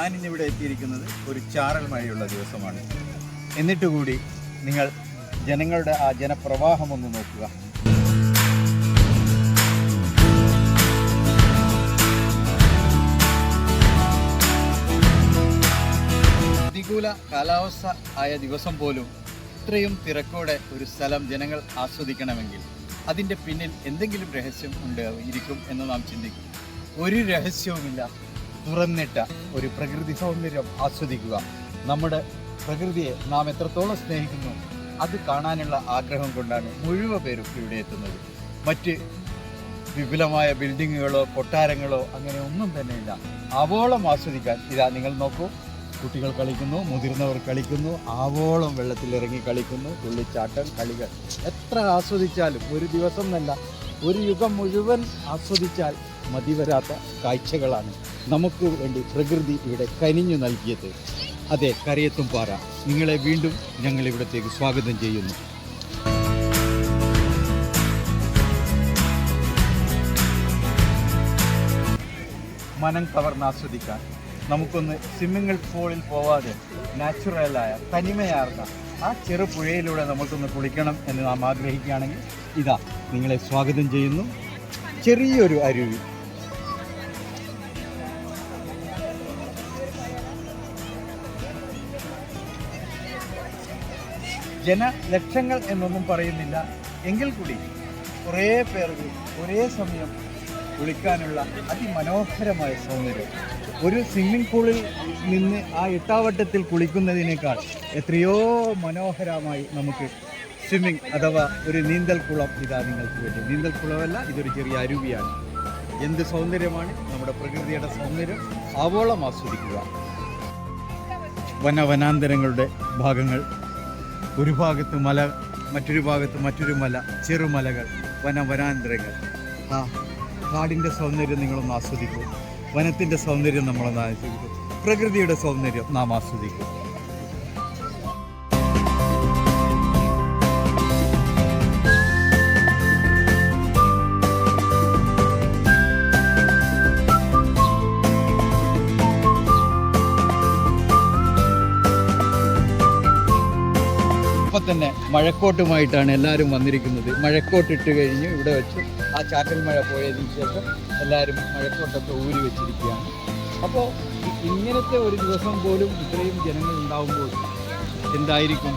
ഞാനിന്നിവിടെ എത്തിയിരിക്കുന്നത് ഒരു ചാറൽ മഴയുള്ള ദിവസമാണ്. എന്നിട്ട് കൂടി നിങ്ങൾ ജനങ്ങളുടെ ആ ജനപ്രവാഹം ഒന്ന് നോക്കുക. പ്രതികൂല കാലാവസ്ഥ ആയ ദിവസം പോലും ഇത്രയും തിരക്കോടെ ഒരു സ്ഥലം ജനങ്ങൾ ആസ്വദിക്കണമെങ്കിൽ അതിൻ്റെ പിന്നിൽ എന്തെങ്കിലും രഹസ്യം ഇരിക്കും എന്ന് നാം ചിന്തിക്കും. ഒരു രഹസ്യവുമില്ല. തുറന്നിട്ട ഒരു പ്രകൃതി സൗന്ദര്യം ആസ്വദിക്കുക. നമ്മുടെ പ്രകൃതിയെ നാം എത്രത്തോളം സ്നേഹിക്കുന്നു അത് കാണാനുള്ള ആഗ്രഹം കൊണ്ടാണ് മുഴുവൻ പേരും ഇവിടെ എത്തുന്നത്. മറ്റ് വിപുലമായ ബിൽഡിങ്ങുകളോ കൊട്ടാരങ്ങളോ അങ്ങനെ ഒന്നും തന്നെയില്ല. ആവോളം ആസ്വദിക്കാൻ ഇതാ നിങ്ങൾ നോക്കൂ. കുട്ടികൾ കളിക്കുന്നു, മുതിർന്നവർ കളിക്കുന്നു, ആവോളം വെള്ളത്തിലിറങ്ങി കളിക്കുന്നു, തുള്ളിച്ചാട്ടം കളികൾ. എത്ര ആസ്വദിച്ചാലും ഒരു ദിവസം എന്നല്ല, ഒരു യുഗം മുഴുവൻ ആസ്വദിച്ചാൽ മതിവരാത്ത കാഴ്ചകളാണ് നമുക്ക് വേണ്ടി പ്രകൃതി ഇവിടെ കനിഞ്ഞു നൽകിയത്. അതെ, കരയത്തും പാറ നിങ്ങളെ വീണ്ടും ഞങ്ങൾ ഇവിടത്തേക്ക് സ്വാഗതം ചെയ്യുന്നു. മനം കവർന്ന് ആസ്വദിക്കാൻ നമുക്കൊന്ന് സ്വിമ്മിംഗ് പൂളിൽ പോവാതെ നാച്ചുറലായ തനിമയാർന്ന ആ ചെറുപുഴയിലൂടെ നമുക്കൊന്ന് കുളിക്കണം എന്ന് നാം ആഗ്രഹിക്കുകയാണെങ്കിൽ ഇതാ നിങ്ങളെ സ്വാഗതം ചെയ്യുന്നു. ചെറിയൊരു അരുവി. ജനലക്ഷങ്ങൾ എന്നൊന്നും പറയുന്നില്ല, എങ്കിൽ കൂടി കുറേ പേർക്ക് ഒരേ സമയം കുളിക്കാനുള്ള അതിമനോഹരമായ സൗന്ദര്യം. ഒരു സ്വിമ്മിംഗ് പൂളിൽ നിന്ന് ആ ഇട്ടാവട്ടത്തിൽ കുളിക്കുന്നതിനേക്കാൾ എത്രയോ മനോഹരമായി നമുക്ക് സ്വിമ്മിംഗ് അഥവാ ഒരു നീന്തൽക്കുളം ഇതാ നിങ്ങൾക്ക് വേണ്ടി. നീന്തൽക്കുളമല്ല, ഇതൊരു ചെറിയ അരുവിയാണ്. എന്ത് സൗന്ദര്യമാണ് നമ്മുടെ പ്രകൃതിയുടെ സൗന്ദര്യം. ആവോളം ആസ്വദിക്കുക. വനാന്തരങ്ങളുടെ ഭാഗങ്ങൾ, ഒരു ഭാഗത്ത് മല, മറ്റൊരു ഭാഗത്ത് മറ്റൊരു മല, ചെറുമലകൾ, വനാന്തരങ്ങൾ. ആ കാടിൻ്റെ സൗന്ദര്യം നിങ്ങളൊന്ന് ആസ്വദിക്കൂ. വനത്തിൻ്റെ സൗന്ദര്യം നമ്മളൊന്ന് ആസ്വദിക്കും. പ്രകൃതിയുടെ സൗന്ദര്യം നാം ആസ്വദിക്കും. ഇപ്പം തന്നെ മഴക്കോട്ടുമായിട്ടാണ് എല്ലാവരും വന്നിരിക്കുന്നത്. മഴക്കോട്ടിട്ട് കഴിഞ്ഞ് ഇവിടെ വെച്ച് ആ ചാറ്റൽ മഴ പോയതിന് ശേഷം എല്ലാവരും മഴക്കോട്ടൊക്കെ ഊരി വെച്ചിരിക്കുകയാണ്. അപ്പോൾ ഇങ്ങനത്തെ ഒരു ദിവസം പോലും ഇത്രയും ജനങ്ങൾ ഉണ്ടാകുമ്പോൾ എന്തായിരിക്കും